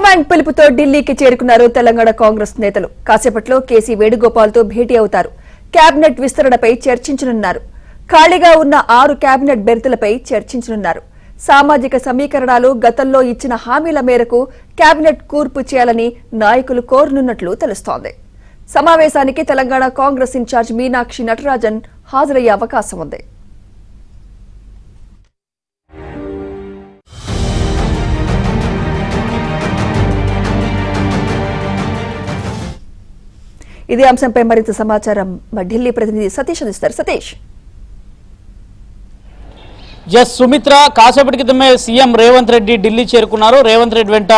High command పిలుపుతో ఢిల్లీకి చేరుకున్నారు తెలంగాణ కాంగ్రెస్ నేతలు. కాసేపట్లో కేసీ వేణుగోపాల్తో భేటీ అవుతారు. కేబినెట్ విస్తరణపై చర్చించనున్నారు. ఖాళీగా ఉన్న 6 కేబినెట్ బెర్తులపై చర్చించనున్నారు. సామాజిక సమీకరణాలు, గతంలో ఇచ్చిన హామీల మేరకు కేబినెట్ కూర్పు చేయాలని నాయకులు కోరనున్నట్లు తెలుస్తోంది. సమావేశానికి తెలంగాణ కాంగ్రెస్ ఇన్ఛార్జ్ మీనాక్షి నటరాజన్ హాజరయ్యే అవకాశం ఉంది. ఇదే అంశంపై మరింత సమాచారం మా ఢిల్లీ ప్రతినిధి సతీష్ అందిస్తారు. సతీష్. సుమిత్ర, కాసేపటి క్రితమే సీఎం రేవంత్ రెడ్డి ఢిల్లీ చేరుకున్నారు. రేవంత్ రెడ్డి వెంట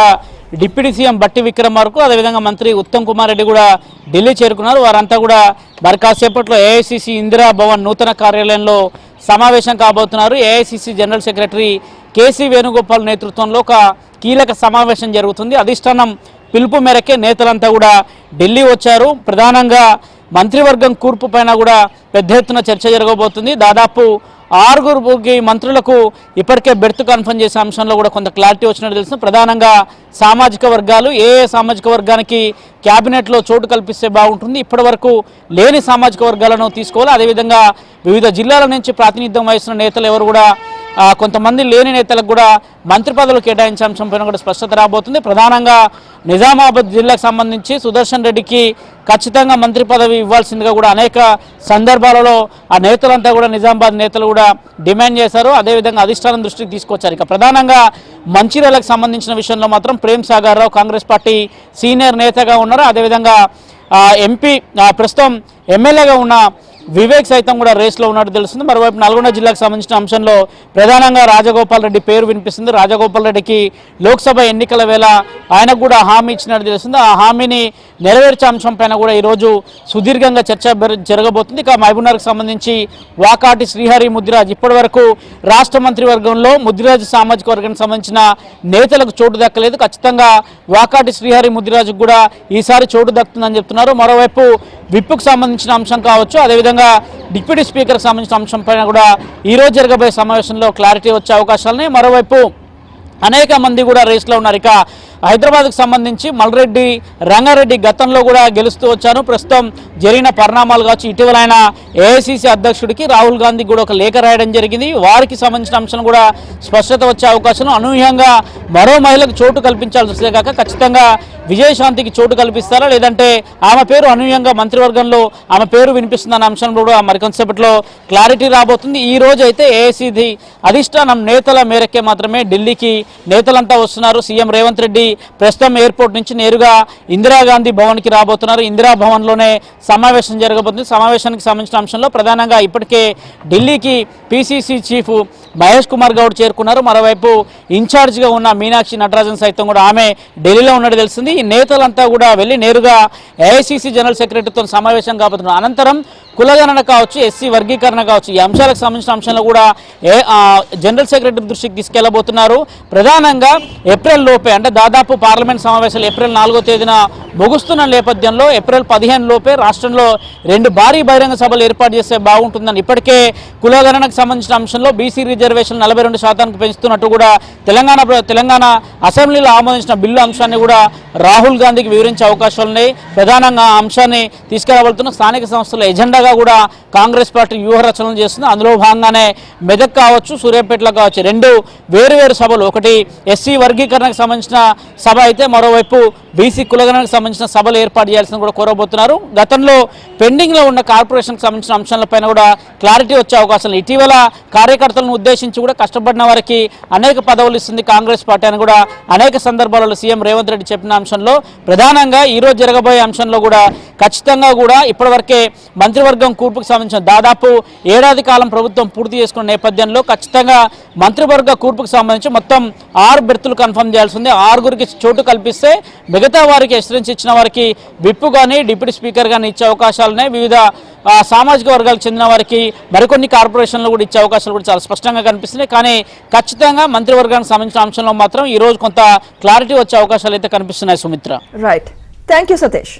డిప్యూటీ సీఎం బట్టి విక్రమార్క, అదేవిధంగా మంత్రి ఉత్తమ్ కుమార్ రెడ్డి కూడా ఢిల్లీ చేరుకున్నారు. వారంతా కూడా మరి కాసేపట్లో ఏఐసీసీ ఇందిరా భవన్ నూతన కార్యాలయంలో సమావేశం కాబోతున్నారు. ఏఐసీసీ జనరల్ సెక్రటరీ కేసీ వేణుగోపాల్ నేతృత్వంలో ఒక కీలక సమావేశం జరుగుతుంది. అధిష్టానం పిలుపు మేరకే నేతలంతా కూడా ఢిల్లీ వచ్చారు. ప్రధానంగా మంత్రివర్గం కూర్పు పైన కూడా పెద్ద ఎత్తున చర్చ జరగబోతుంది. దాదాపు 6 మంత్రులకు ఇప్పటికే బెర్త్ కన్ఫర్మ్ చేసే అంశంలో కూడా కొంత క్లారిటీ వచ్చినట్టు తెలుస్తుంది. ప్రధానంగా సామాజిక వర్గాలు, ఏ సామాజిక వర్గానికి క్యాబినెట్లో చోటు కల్పిస్తే బాగుంటుంది, ఇప్పటి వరకు లేని సామాజిక వర్గాలను తీసుకోవాలి. అదేవిధంగా వివిధ జిల్లాల నుంచి ప్రాతినిధ్యం వహిస్తున్న నేతలు ఎవరు కూడా కొంతమంది లేని నేతలకు కూడా మంత్రి పదవులు కేటాయించే అంశంపైన కూడా స్పష్టత రాబోతుంది. ప్రధానంగా నిజామాబాద్ జిల్లాకు సంబంధించి సుదర్శన్ రెడ్డికి ఖచ్చితంగా మంత్రి పదవి ఇవ్వాల్సిందిగా కూడా అనేక సందర్భాలలో ఆ నేతలంతా కూడా నిజామాబాద్ నేతలు కూడా డిమాండ్ చేశారు. అదేవిధంగా అధిష్టానం దృష్టికి తీసుకొచ్చారు. ఇక ప్రధానంగా మంచిర్యాలకు సంబంధించిన విషయంలో మాత్రం ప్రేమ్ సాగర్ రావు కాంగ్రెస్ పార్టీ సీనియర్ నేతగా ఉన్నారు. అదేవిధంగా ఎంపీ ప్రస్తుతం ఎమ్మెల్యేగా ఉన్న వివేక్ సైతం కూడా రేస్లో ఉన్నట్టు తెలుస్తుంది. మరోవైపు నల్గొండ జిల్లాకు సంబంధించిన అంశంలో ప్రధానంగా రాజగోపాల్ రెడ్డి పేరు వినిపిస్తుంది. రాజగోపాల్ రెడ్డికి లోక్సభ ఎన్నికల వేళ ఆయనకు కూడా హామీ ఇచ్చినట్టు తెలుస్తుంది. ఆ హామీని నెరవేర్చే అంశం పైన కూడా ఈరోజు సుదీర్ఘంగా చర్చ జరగబోతుంది. ఇక మహబూబ్నగర్కు సంబంధించి వాకాటి శ్రీహరి ముదిరాజ్ ఇప్పటి వరకు రాష్ట్ర మంత్రివర్గంలో ముదిరాజ్ సామాజిక వర్గానికి సంబంధించిన నేతలకు చోటు దక్కలేదు. ఖచ్చితంగా వాకాటి శ్రీహరి ముదిరాజుకు కూడా ఈసారి చోటు దక్కుతుందని చెప్తున్నారు. మరోవైపు విప్పుకు సంబంధించిన అంశం కావచ్చు, అదేవిధంగా డిప్యూటీ స్పీకర్కి సంబంధించిన అంశం పైన కూడా ఈరోజు జరగబోయే సమావేశంలో క్లారిటీ వచ్చే అవకాశాలని. మరోవైపు అనేక మంది కూడా రేస్లో ఉన్నారు. ఇక హైదరాబాద్కు సంబంధించి మల్రెడ్డి రంగారెడ్డి గతంలో కూడా గెలుస్తూ వచ్చాను. ప్రస్తుతం జరిగిన పరిణామాలు కావచ్చు, ఇటీవల ఆయన ఏఐసీసీ అధ్యక్షుడికి రాహుల్ గాంధీకి కూడా ఒక లేఖ రాయడం జరిగింది. వారికి సంబంధించిన అంశం కూడా స్పష్టత వచ్చే అవకాశం. అనూహ్యంగా మరో మహిళకు చోటు కల్పించాల్సి వస్తే కాక ఖచ్చితంగా విజయశాంతికి చోటు కల్పిస్తారా, లేదంటే ఆమె పేరు అనూహ్యంగా మంత్రివర్గంలో ఆమె పేరు వినిపిస్తుందన్న అంశం కూడా మరికొంతసేపట్లో క్లారిటీ రాబోతుంది. ఈ రోజు అయితే ఏఐసీసీ అధిష్టానం నేతల మేరకే మాత్రమే ఢిల్లీకి నేతలంతా వస్తున్నారు. సీఎం రేవంత్ రెడ్డి ప్రస్తుతం ఎయిర్పోర్ట్ నుంచి నేరుగా ఇందిరాగాంధీ భవన్కి రాబోతున్నారు. ఇందిరా భవన్లోనే సమావేశం జరగబోతుంది. సమావేశానికి సంబంధించిన అంశంలో ప్రధానంగా ఇప్పటికే ఢిల్లీకి పీసీసీ చీఫ్ మహేష్ కుమార్ గౌడ్ చేరుకున్నారు. మరోవైపు ఇన్ఛార్జిగా ఉన్న మీనాక్షి నటరాజన్ సైతం కూడా ఆమె ఢిల్లీలో ఉన్నట్టు తెలిసింది. ఈ నేతలంతా కూడా వెళ్ళి నేరుగా ఏఐసీసీ జనరల్ సెక్రటరీతో సమావేశం కాబోతున్నారు. అనంతరం కులగణన కావచ్చు, ఎస్సీ వర్గీకరణ కావచ్చు, ఈ అంశాలకు సంబంధించిన అంశంలో కూడా జనరల్ సెక్రటరీ దృష్టికి తీసుకెళ్లబోతున్నారు. ప్రధానంగా ఏప్రిల్ లోపే, అంటే దాదాపు పార్లమెంట్ సమావేశాలు ఏప్రిల్ 4వ తేదీన ముగుస్తున్న నేపథ్యంలో ఏప్రిల్ 15 లోపే రాష్ట్రంలో 2 భారీ బహిరంగ సభలు ఏర్పాటు చేస్తే బాగుంటుందని ఇప్పటికే కులగణనకు సంబంధించిన అంశంలో బీసీ రిజర్వేషన్ 42% పెంచుతున్నట్టు కూడా తెలంగాణ అసెంబ్లీలో ఆమోదించిన బిల్లు అంశాన్ని కూడా రాహుల్ గాంధీకి వివరించే అవకాశాలు ఉన్నాయి. ప్రధానంగా ఆ అంశాన్ని తీసుకురాబడుతున్న స్థానిక సంస్థల ఎజెండాగా కూడా కాంగ్రెస్ పార్టీ వ్యూహ రచనలు చేస్తుంది. అందులో భాగంగానే మెదక్ కావచ్చు, సూర్యాపేటలో కావచ్చు 2 వేరువేరు సభలు, ఒకటి ఎస్సీ వర్గీకరణకు సంబంధించిన సభ అయితే మరోవైపు బీసీ కులగణనకు సంబంధించిన సభలు ఏర్పాటు చేయాల్సింది కూడా కోరబోతున్నారు. గతంలో పెండింగ్లో ఉన్న కార్పొరేషన్కి సంబంధించిన అంశాలపైన కూడా క్లారిటీ వచ్చే అవకాశాలు. ఇటీవల కార్యకర్తలను ఉద్దేశించి కూడా కష్టపడిన వారికి అనేక పదవులు ఇస్తుంది కాంగ్రెస్ పార్టీ అని కూడా అనేక సందర్భాలలో సీఎం రేవంత్ రెడ్డి చెప్పిన అంశంలో ప్రధానంగా ఈరోజు జరగబోయే అంశంలో కూడా ఖచ్చితంగా కూడా ఇప్పటివరకే మంత్రివర్గం కూర్పుకు సంబంధించిన దాదాపు 1 ఏడాది కాలం ప్రభుత్వం పూర్తి చేసుకున్న నేపథ్యంలో ఖచ్చితంగా మంత్రివర్గ కూర్పుకు సంబంధించి మొత్తం 6 బెర్తులు కన్ఫర్మ్ చేయాల్సింది. 6గురికి చోటు కల్పిస్తే మిగతా వారికి ఎక్స్టెన్స్ ఇచ్చిన వారికి విప్ కానీ డిప్యూటీ స్పీకర్ కానీ ఇచ్చే అవకాశాలున్నాయి. వివిధ సామాజిక వర్గాలకు చెందిన వారికి మరికొన్ని కార్పొరేషన్లు కూడా ఇచ్చే అవకాశాలు కూడా చాలా స్పష్టంగా కనిపిస్తున్నాయి. కానీ ఖచ్చితంగా మంత్రివర్గానికి సంబంధించిన అంశంలో మాత్రం ఈ రోజు కొంత క్లారిటీ వచ్చే అవకాశాలు అయితే కనిపిస్తున్నాయి. Sumitra. Right, thank you Satish.